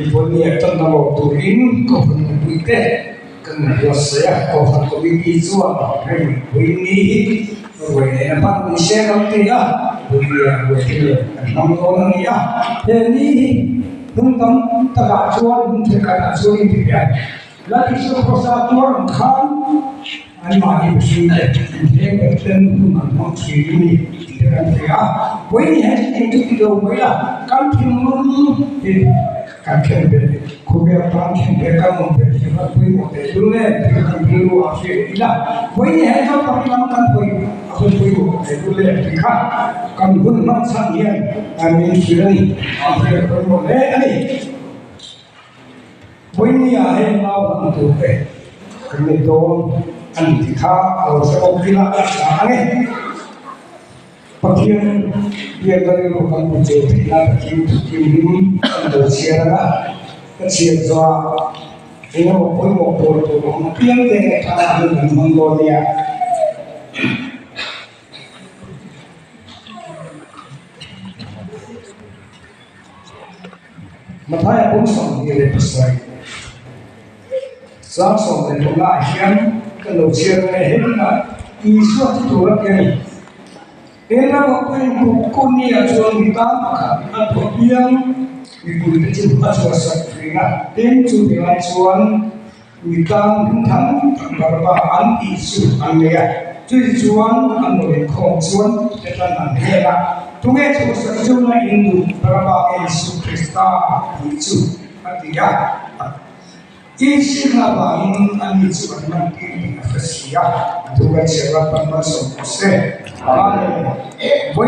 Ibu ni akan nama turin kau pun buat kena saya kau satu biji suara hari ini apa ni saya kau tiga buat dia enam orang ya ini tentang tak cuan terkait cuan dia lagi seorang satu orang kan animasi bersih dia berten memang sini dengan dia ini itu tidak boleh kan Kakek kubia pangkin berkamu berjumpa pui mote dulu berkamu dulu asyik ilah pui ni hanya panggilan pui aku pui mote dulu berkah kamu pun maksa dia kami sini asyik pui mote ni pui ni ahai lau untuk kami dong antika atau sebab bila ni Pakian dia dari lokal muncul tidak kini untuk siapa jua ini mau pun pakian dengan cara dengan Mongolia matanya pun sama dia besar sáng sớm để chúng ta hiện cái đầu tiên này hết là ý suốt thì thủ lập cái đến ra một cái con nia chuông đi tám cả thuộc biếng vì bùi cái chữ mà chuột sạch vì là đến chủ bị lại chuông vì tam thinh thắng và ăn ý sự ăn lệជួយជួនអនុរិយខំជួនតែតាមអហេរទុកឯចូលសច្ចុណាឥណ្ឌូប្របាអេស៊ូគ្រីស្តាយេស៊ូអតិយាអ៊ីស៊ីណាបាឥនអនិជវនទីហ្វេស៊ីយ៉ាទុកឯសេវបមសោសេអាមេវៃ